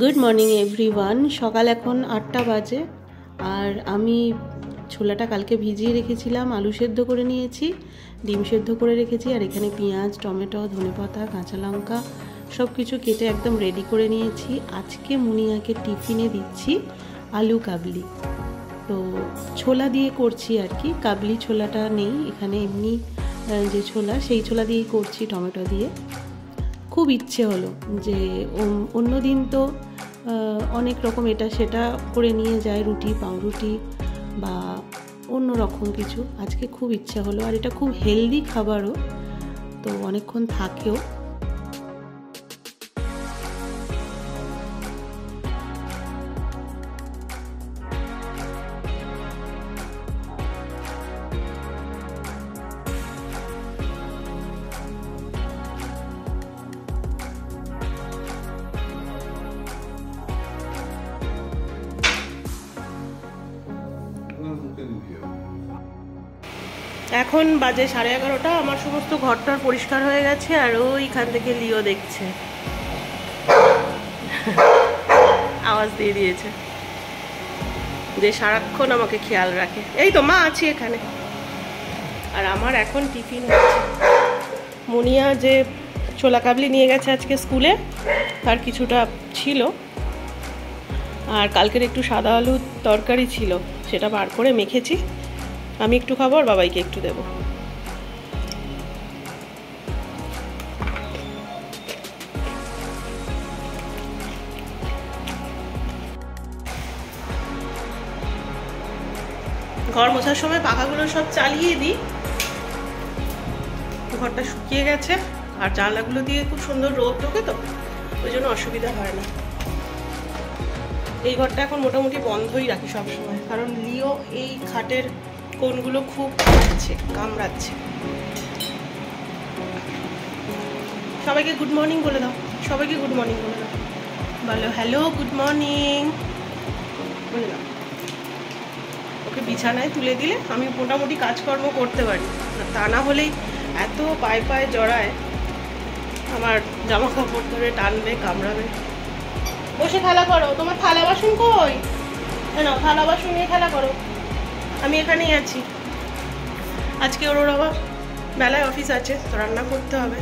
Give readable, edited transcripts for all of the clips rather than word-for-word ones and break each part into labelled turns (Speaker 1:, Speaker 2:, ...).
Speaker 1: Good morning everyone. সকাল এখন 8টা বাজে আর আমি ছোলাটা কালকে ভিজিয়ে রেখেছিলাম, আলু সেদ্ধ করে নিয়েছি, ডিম সেদ্ধ করে রেখেছি আর এখানে পেঁয়াজ, টমেটো, ধনেপাতা, কাঁচা লঙ্কা সব কিছু কেটে একদম রেডি করে নিয়েছি। আজকে মুনিয়াকে টিফিনে দিচ্ছি আলু কাবলি। তো ছোলা দিয়ে করছি আর কি, কাবলি ছোলাটা নেই এখানে, এমনি যে ছোলা সেই ছোলা দিয়েই করছি টমেটো দিয়ে। খুব ইচ্ছে হলো যে অন্য দিন তো অনেক রকম এটা সেটা করে নিয়ে যায়, রুটি, পাউরুটি বা অন্য রকম কিছু। আজকে খুব ইচ্ছা হলো, আর এটা খুব হেলদি খাবারও, তো অনেকক্ষণ থাকেও। এখন বাজে 11:30, আমার সমস্ত ঘরটার পরিষ্কার হয়ে গেছে আর ওইখান থেকে লিও দেখছে, আওয়াজ দিয়ে দিয়েছে যে সারাক্ষণ আমাকে খেয়াল রাখে। এই তো মা আছি এখানে। আর আমার এখন টিফিন হচ্ছে, মুনিয়া যে ছোলা কাবলি নিয়ে গেছে আজকে স্কুলে, তার কিছুটা ছিল, আর কালকের একটু সাদা আলুর তরকারি ছিল, সেটা বার করে মেখেছি। আমি একটু খাবো আর বাবাইকে একটু দেবো। ঘর মোছার সময় পাখাগুলো সব চালিয়ে দিই, ঘরটা শুকিয়ে গেছে আর জানলাগুলো দিয়ে খুব সুন্দর রোদ ঢোকে, তো ওই জন্য অসুবিধা হয় না। এই ঘরটা এখন মোটামুটি বন্ধই রাখি সবসময়, কারণ লিও এই খাটের কোণগুলো খুব কামড়াচ্ছে। সবাইকে গুড মর্নিং বলে দাও, সবাইকে গুড মর্নিং বলে দাও, বলো হ্যালো গুড মর্নিং বলে দাও। ওকে বিছানায় তুলে দিলে আমি মোটামুটি কাজকর্ম করতে পারি, তা না হলেই এত পায়ে পায়ে জড়ায়, আমার জামা কাপড় ধরে টানবে, কামড়াবে। বসে খেলা করো, তোমার থালা বাসন কই? না, থালা বাসন নিয়ে খেলা করো, আমি এখানেই আছি। আজকে ওর বাবা বেলায় অফিস আছে, তো রান্না করতে হবে।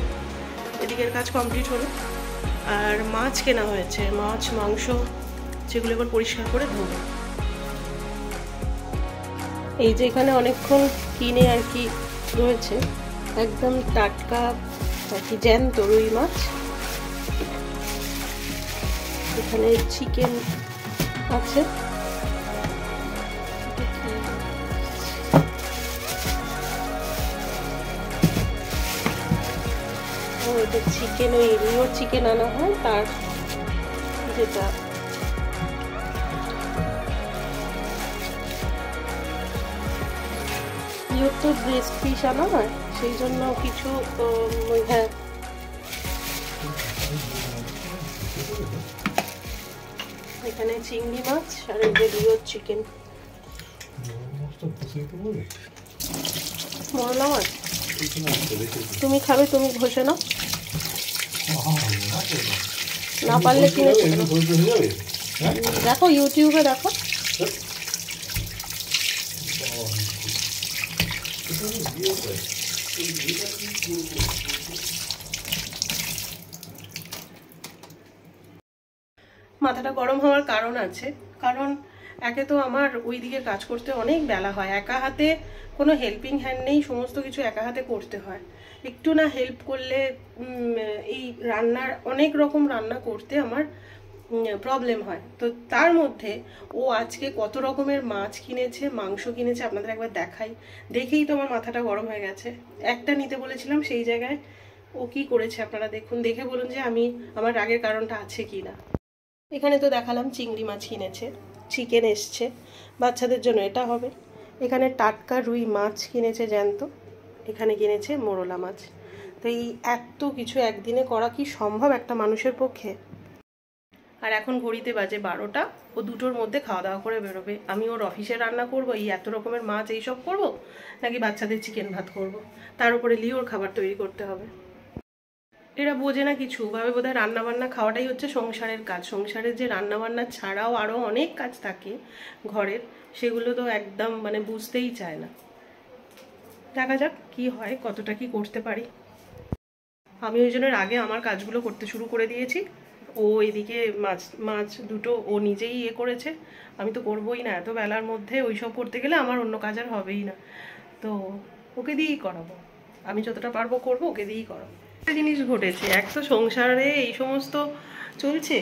Speaker 1: এদিকের কাজ কমপ্লিট হলো, আর মাছ কেনা হয়েছে, মাছ মাংস যেগুলো এবার পরিষ্কার করে ধোবো। এই যে এখানে অনেকক্ষণ কিনে আর কি রয়েছে, একদম টাটকা আর কি জ্যান্ত রুই মাছ। এখানে চিকেন আছে, ওইটা চিকেন, ওই রিওর চিকেন আনা হয়, তার যেটা রিওর তো ব্রেস্ট পিস আনা হয়, সেই জন্য কিছু হ্যাঁ এখানে চিংড়ি মাছ আর এই যে রিওর চিকেন। মরলা মাছ তুমি খাবে, তুমি ঘষে নাও, না পারলে কিনে দেখো, ইউটিউবে দেখো। মাথাটা গরম হওয়ার কারণ আছে, কারণ একে তো আমার ওই দিকের কাজ করতে অনেক বেলা হয়, একা হাতে কোনো হেল্পিং হ্যান্ড নেই, সমস্ত কিছু একা হাতে করতে হয়। একটু না হেল্প করলে এই রান্নার অনেক রকম রান্না করতে আমার প্রবলেম হয়। তো তার মধ্যে ও আজকে কত রকমের মাছ কিনেছে, মাংস কিনেছে, আপনাদের একবার দেখাই। দেখেই তো আমার মাথাটা গরম হয়ে গেছে। একটা নিতে বলেছিলাম, সেই জায়গায় ও কি করেছে আপনারা দেখুন, দেখে বলুন যে আমার রাগের কারণটা আছে কি না। এখানে তো দেখালাম চিংড়ি মাছ কিনেছে, চিকেন এসছে, বাচ্চাদের জন্য এটা হবে। এখানে টাটকা রুই মাছ কিনেছে জ্যান্ত, এখানে কিনেছে মোরলা মাছ। তো এই এত কিছু একদিনে করা কি সম্ভব একটা মানুষের পক্ষে? আর এখন ঘড়িতে বাজে 12টা, ও 2টোর মধ্যে খাওয়া দাওয়া করে বেরোবে। আমি ওর অফিসে রান্না করব, এই এত রকমের মাছ এইসব করব, নাকি বাচ্চাদের চিকেন ভাত করব, তার উপরে লিওর খাবার তৈরি করতে হবে। এরা বোঝে না কিছু, ভাবে বোধহয় রান্নাবান্না খাওয়াটাই হচ্ছে সংসারের কাজ। সংসারের যে রান্নাবান্না ছাড়াও আরও অনেক কাজ থাকে ঘরের, সেগুলো তো একদম মানে বুঝতেই চায় না। দেখা যাক কি হয়, কতটা কি করতে পারি। আমি ওই জন্য আগে আমার কাজগুলো করতে শুরু করে দিয়েছি। ও এদিকে মাছ দুটো ও নিজেই করেছে, আমি তো করবোই না। এত বেলার মধ্যে ওইসব করতে গেলে আমার অন্য কাজ আর হবেই না, তো ওকে দিয়েই করাবো। আমি যতটা পারবো করবো, ওকে দিয়েই করাবো। একটা জিনিস ঘটেছে, এক তো সংসারে এই সমস্ত চলছে,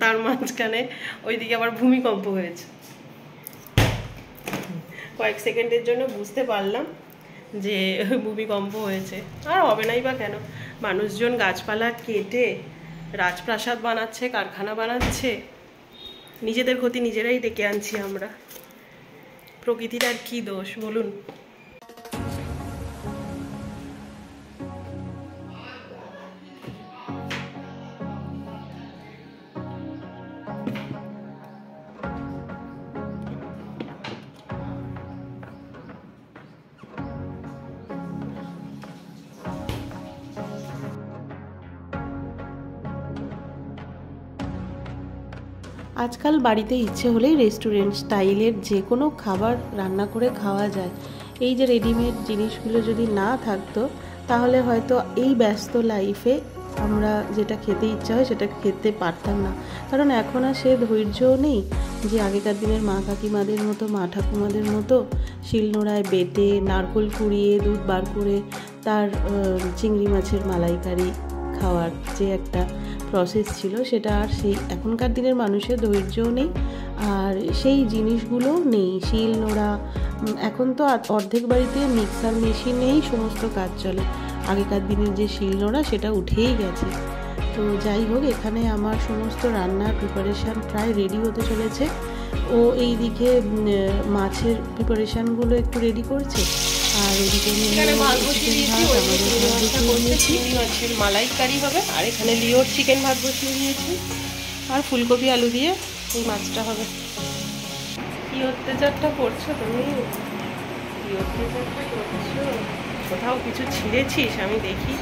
Speaker 1: তার মাঝখানে ওইদিকে আবার ভূমিকম্প হয়েছে। কয়েক সেকেন্ডের জন্য বুঝতে পারলাম যে ভূমিকম্প হয়েছে। আর হবে নাই বা কেন, মানুষজন গাছপালা কেটে রাজপ্রাসাদ বানাচ্ছে, কারখানা বানাচ্ছে, নিজেদের ক্ষতি নিজেরাই ডেকে আনছি আমরা। প্রকৃতির আর কি দোষ বলুন। আজকাল বাড়িতে ইচ্ছে হলেই রেস্টুরেন্ট স্টাইলের যে কোনো খাবার রান্না করে খাওয়া যায়। এই যে রেডিমেড জিনিসগুলো যদি না থাকতো, তাহলে হয়তো এই ব্যস্ত লাইফে আমরা যেটা খেতে ইচ্ছা হয় সেটা খেতে পারতাম না। কারণ এখন আর সে ধৈর্যও নেই যে আগেকার দিনের মা কাকিমাদের মতো, মা ঠাকুমাদের মতো শিলনোড়ায় বেটে, নারকোল কুড়িয়ে, দুধ বার করে তার চিংড়ি মাছের মালাইকারি খাওয়ার যে একটা প্রসেস ছিল, সেটা আর সেই এখনকার দিনের মানুষের ধৈর্যও নেই, আর সেই জিনিসগুলোও নেই। শিল নোড়া, এখন তো অর্ধেক বাড়িতে মিক্সার মেশিনেই সমস্ত কাজ চলে। আগেকার দিনের যে শিল নোড়া সেটা উঠেই গেছে। তো যাই হোক, এখানে আমার সমস্ত রান্নার প্রিপারেশান প্রায় রেডি হতে চলেছে। ও এই দিকে মাছের প্রিপারেশানগুলো একটু রেডি করছে, আর এদিকে চিংড়ি মাছের মালাইকারি হবে, আর এখানে লিওর চিকেন ভাত বসিয়ে দিয়েছি, আর ফুলকপি আলু দিয়ে এই মাছটা হবে। কি অত্যাচারটা করছো তুমি, কি অত্যাচারটা করছো? কোথাও কিছু ছিঁড়েছিস আমি দেখি।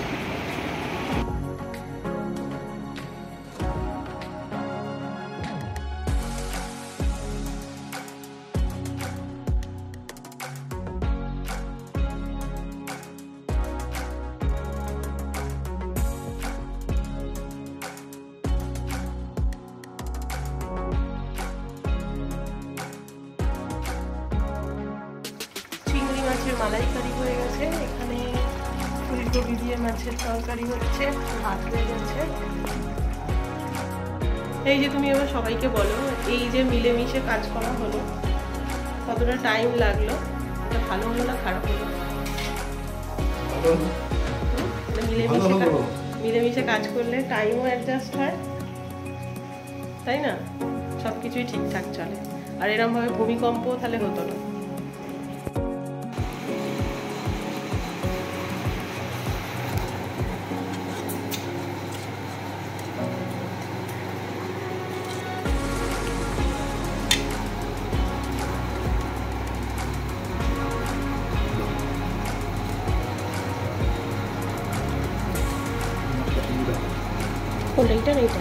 Speaker 1: মাছের মালাইকারি হয়ে গেছে, এখানে ফুলকপি দিয়ে মাছের তরকারি হচ্ছে, ভাত হয়ে গেছে। এই যে তুমি এবার সবাইকে বলো, এই যে মিলেমিশে কাজ করা হলো, কতটা টাইম লাগলো, এটা ভালো হলো না খারাপ হলো? মিলেমিশে কাজ করলে টাইমও অ্যাডজাস্ট হয়, তাই না? সবকিছুই ঠিকঠাক চলে। আর এরকম ভাবে ভূমিকম্প তাহলে হতো না। কোনটা, এটা না এটা?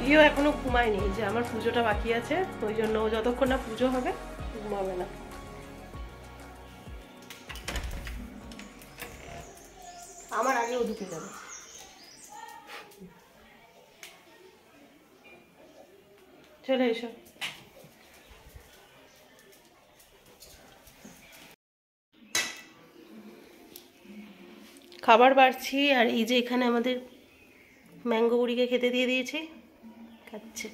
Speaker 1: লিও এখনো ঘুমায়নি, যে আমার পুজোটা বাকি আছে, ওই জন্য ও যতক্ষণ না পুজো হবে ঘুমাবে না। আমার আগে ও ঢুকে যাবে। চলে এসো। খাবার বাড়ছি। আর এই যে এখানে আমাদের ম্যাঙ্গো বুড়িকে খেতে দিয়ে দিয়েছি, খাচ্ছে।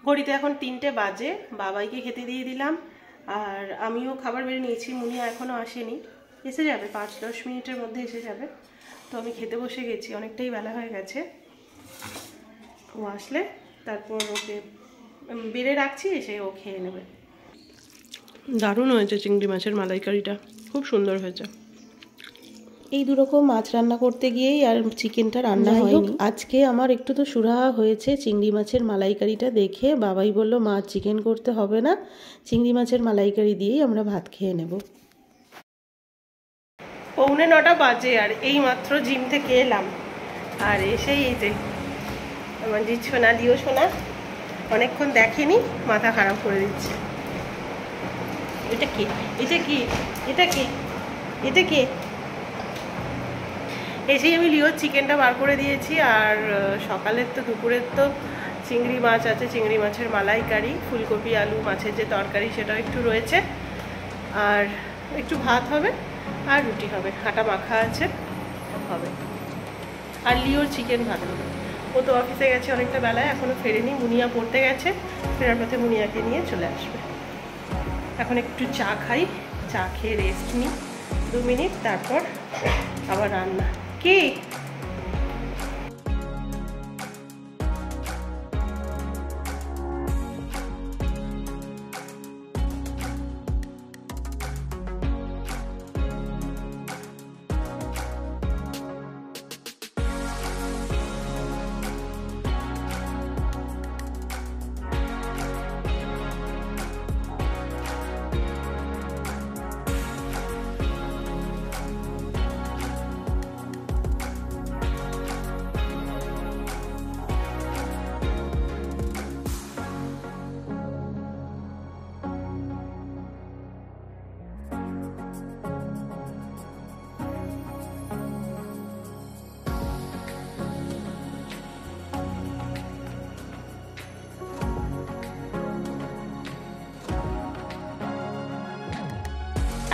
Speaker 1: ঘড়িতে এখন 3টে বাজে, বাবাইকে খেতে দিয়ে দিলাম আর আমিও খাবার বেড়ে নিয়েছি। মুনিয়া এখনও আসেনি, এসে যাবে 5-10 মিনিটের মধ্যে এসে যাবে। তো আমি খেতে বসে গেছি, অনেকটাই বেলা হয়ে গেছে। ও আসলে তারপর ওকে বেড়ে রাখছি, এসে ও খেয়ে নেবে। দারুণ হয়েছে চিংড়ি মাছের মালাইকারিটা, খুব সুন্দর হয়েছে। এই দুরকম মাছ রান্না করতে গিয়েই আর চিকেনটা রান্না হয়নি। আজকে আমার একটু তো সুরাহা হয়েছে চিংড়ি মাছের মালাইকারিটা দেখে। বাবাই বলল মাছ চিকেন করতে হবে না, চিংড়ি মাছের মালাইকারি দিয়েই আমরা ভাত খেয়ে নেব। 8:45 বাজে আর এই মাত্র জিম থেকে এলাম। আর এসেই এই যে আমার জি সোনা, দিও সোনা অনেকক্ষণ দেখেনি, মাথা খারাপ করে দিচ্ছে। এটা কি, এটা কি, এটা কি, এটা কি? এসেই আমি লিওর চিকেনটা বার করে দিয়েছি। আর সকালের তো দুপুরের তো চিংড়ি মাছ আছে, চিংড়ি মাছের মালাইকারি, ফুলকপি আলু মাছের যে তরকারি সেটাও একটু রয়েছে, আর একটু ভাত হবে আর রুটি হবে, আটা মাখা আছে হবে। আর লিওর চিকেন ভাত হবে। ও তো অফিসে গেছে অনেকটা বেলায়, এখনও ফেরেনি। মুনিয়া পড়তে গেছে, ফেরার পথে মুনিয়াকে নিয়ে চলে আসবে। এখন একটু চা খাই, চা খেয়ে রেস্ট নিই 2 মিনিট, তারপর আবার রান্না। কি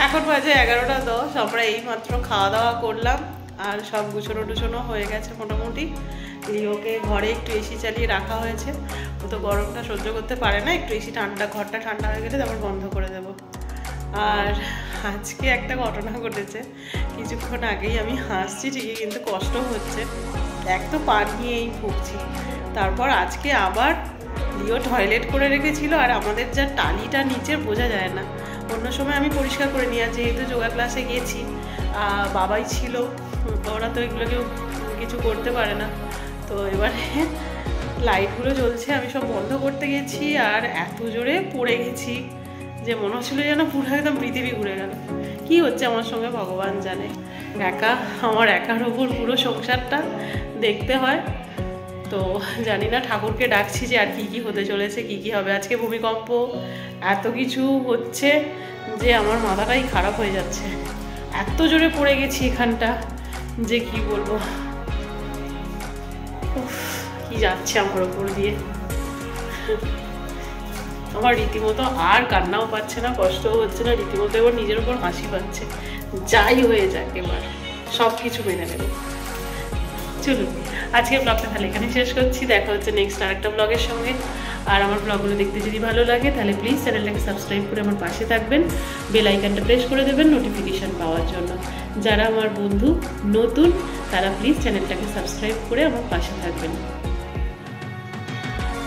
Speaker 1: এখন বাজে 11:10। আমরা এইমাত্র খাওয়া দাওয়া করলাম আর সব গুছোনো টুছোনো হয়ে গেছে মোটামুটি। লিওকে ঘরে একটু এসি চালিয়ে রাখা হয়েছে, ও তো গরমটা সহ্য করতে পারে না। একটু এসি ঘরটা ঠান্ডা হয়ে গেলে তারপর বন্ধ করে দেব। আর আজকে একটা ঘটনা ঘটেছে, কিছুক্ষণ আগেই আমি হাসছি ঠিকই, কিন্তু কষ্ট হচ্ছে। এক তো পা নিয়েই ভুগছি, তারপর আজকে আবার লিও টয়লেট করে রেখেছিল। আর আমাদের যা টালিটা নিচে বোঝা যায় না, অন্য সময় আমি পরিষ্কার করে নিই। আর যেহেতু যোগা ক্লাসে গেছি, বাবাই ছিল, ওরা তো এগুলোকে কিছু করতে পারে না। তো এবারে লাইটগুলো জ্বলছে, আমি সব বন্ধ করতে গেছি আর এত জোরে পড়ে গেছি যে মনে হচ্ছিল যেন পুরো একদম পৃথিবী ঘুরে গেল। কি হচ্ছে আমার সঙ্গে ভগবান জানে। আমার একার ওপর পুরো সংসারটা দেখতে হয়। তো জানি না, ঠাকুরকে ডাকছি যে আর কি কি হতে চলেছে, কি কি হবে। আজকে ভূমিকম্প, এত কিছু হচ্ছে যে আমার মাথাটাই খারাপ হয়ে যাচ্ছে। এত জোরে পড়ে গেছি এখানটা যে কি বলবো। কি যাচ্ছে আমার ওপর দিয়ে, আমার রীতিমতো আর কান্নাও পাচ্ছে না, কষ্টও হচ্ছে না, রীতিমতো এবার নিজের উপর হাসি পাচ্ছে। যাই হয়ে যাক, এবার সব কিছু মেনে নেব। চলুন আজকের ব্লগটা তাহলে এখানে শেষ করছি। দেখা হচ্ছে নেক্সট আরেকটা ব্লগের সঙ্গে। আর আমার ব্লগগুলো দেখতে যদি ভালো লাগে তাহলে প্লিজ চ্যানেলটাকে সাবস্ক্রাইব করে আমার পাশে থাকবেন, বেল আইকনটা প্রেস করে দেবেন নোটিফিকেশান পাওয়ার জন্য। যারা আমার বন্ধু নতুন তারা প্লিজ চ্যানেলটাকে সাবস্ক্রাইব করে আমার পাশে থাকবেন।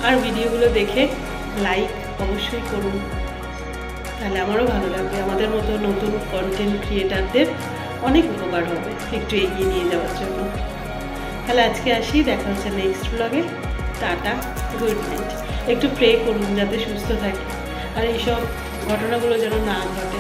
Speaker 1: আর ভিডিওগুলো দেখে লাইক অবশ্যই করুন, তাহলে আমারও ভালো লাগবে। আমাদের মতো নতুন কন্টেন্ট ক্রিয়েটারদের অনেক উপকার হবে একটু এগিয়ে নিয়ে যাওয়ার জন্য। তাহলে আজকে আসি, দেখা হচ্ছে নেক্সট ব্লগে। Tata, good night. একটু প্রে করুন যাতে সুস্থ থাকে আর এইসব ঘটনাগুলো যেন না ঘটে।